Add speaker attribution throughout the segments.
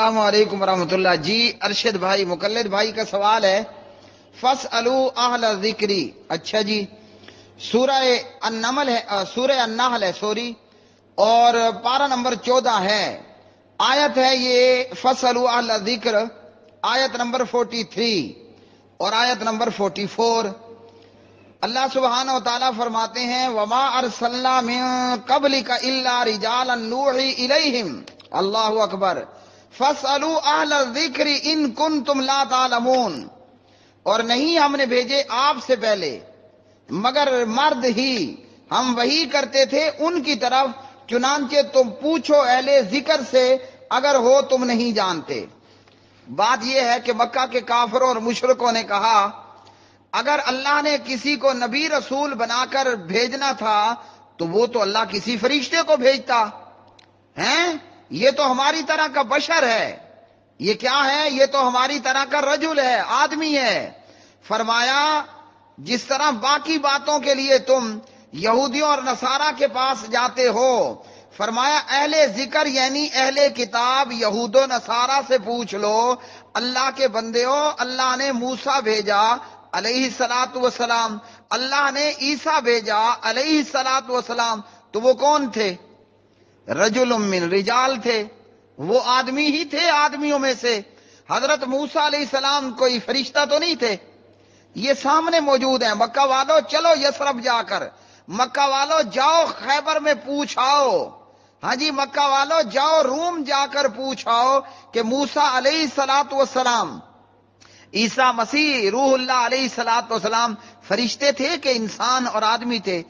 Speaker 1: السلام علیکم ورحمۃ اللہ۔ جی ارشد بھائی مقلد بھائی کا سوال ہے، فَاسْأَلُوا أَهْلَ الذِّكْرِ۔ اچھا جی، سورہ النحل ہے اور پارہ نمبر 14 ہے، آیت ہے یہ فَاسْأَلُوا أَهْلَ الذِّكْرِ، آیت نمبر 43 اور آیت نمبر 44۔ اللہ سبحانہ و تعالیٰ فرماتے ہیں وَمَا أَرْسَلْنَا مِن قَبْلِكَ إِلَّا رِجَالًا نُوحِي إِلَيْهِمْ۔ اللہ اکبر۔ فَاسْأَلُوا أَهْلَ الذِّكْرِ إِن كُنتُمْ لَا تَعْلَمُونَ، اور نہیں ہم نے بھیجے آپ سے پہلے مگر مرد ہی، ہم وحی کرتے تھے ان کی طرف، چنانچہ تم پوچھو اہل ذکر سے اگر ہو تم نہیں جانتے۔ بات یہ ہے کہ مکہ کے کافروں اور مشرکوں نے کہا اگر اللہ نے کسی کو نبی رسول بنا کر بھیجنا تھا تو وہ تو اللہ کسی فرشتے کو بھیجتا ہیں، یہ تو ہماری طرح کا بشر ہے، یہ کیا ہے، یہ تو ہماری طرح کا رجل ہے، آدمی ہے۔ فرمایا جس طرح باقی باتوں کے لیے تم یہودیوں اور نصارہ کے پاس جاتے ہو، فرمایا اہل ذکر یعنی اہل کتاب یہود و نصارہ سے پوچھ لو، اللہ کے بندیوں اللہ نے موسیٰ بھیجا علیہ الصلاۃ والسلام، اللہ نے عیسیٰ بھیجا علیہ الصلاۃ والسلام، تو وہ کون تھے؟ رجل من رجال تھے، وہ آدمی ہی تھے آدمیوں میں سے۔ حضرت موسیٰ علیہ السلام کوئی فرشتہ تو نہیں تھے، یہ سامنے موجود ہیں۔ مکہ والو چلو یثرب جا کر، مکہ والو جاؤ خیبر میں پوچھاؤ، ہاں جی مکہ والو جاؤ روم جا کر پوچھاؤ کہ موسیٰ علیہ الصلاۃ والسلام، عیسیٰ مسیح روح اللہ علیہ الصلاۃ والسلام فرشتے تھے کہ انسان اور آدمی تھے؟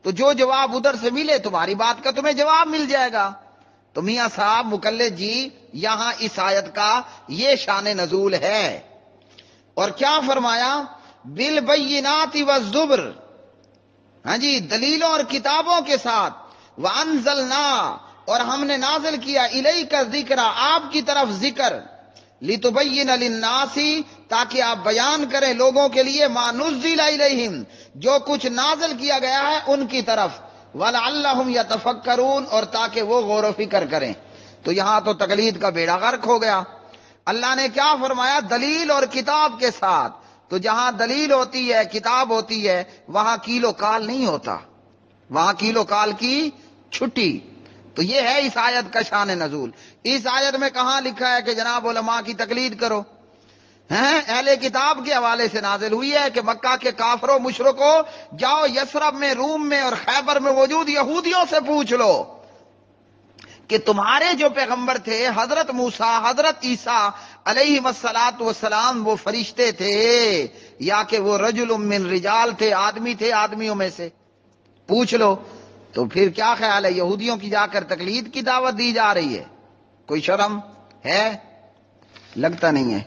Speaker 1: تو جو جواب ادھر سے ملے تمہاری بات کا تمہیں جواب مل جائے گا۔ تو میاں صاحب مقلد جی یہاں اس آیت کا یہ شان نزول ہے، اور کیا فرمایا؟ بالبینات والزبر، ہاں جی دلیلوں اور کتابوں کے ساتھ، وانزلنا، اور ہم نے نازل کیا الیک الذکر، آپ کی طرف ذکر، لتبین للناس، تاکہ آپ بیان کریں لوگوں کے لیے، ما نزل الیہم، جو کچھ نازل کیا گیا ہے ان کی طرف، ولعلہم یتفکرون، اور تاکہ وہ غور و فکر کریں۔ تو یہاں تو تقلید کا بیڑا غرق ہو گیا۔ اللہ نے کیا فرمایا؟ دلیل اور کتاب کے ساتھ۔ تو جہاں دلیل ہوتی ہے کتاب ہوتی ہے وہاں کیلو کال نہیں ہوتا، وہاں کیلو کال کی چھٹی۔ تو یہ ہے اس آیت کا شان نزول۔ اس آیت میں کہاں لکھا ہے کہ جناب علماء کی تقلید کرو؟ اہل کتاب کے حوالے سے نازل ہوئی ہے کہ مکہ کے کافروں مشرکوں جاؤ یثرب میں، روم میں اور خیبر میں موجود یہودیوں سے پوچھ لو کہ تمہارے جو پیغمبر تھے حضرت موسیٰ حضرت عیسیٰ علیہ الصلاۃ والسلام وہ فرشتے تھے یا کہ وہ رجل من رجال تھے، آدمی تھے آدمیوں میں سے، پوچھ لو۔ تو پھر کیا خیال ہے یہودیوں کی جا کر تقلید کی دعوت دی جا رہی ہے؟ کوئی شرم ہے؟ لگتا نہیں ہے۔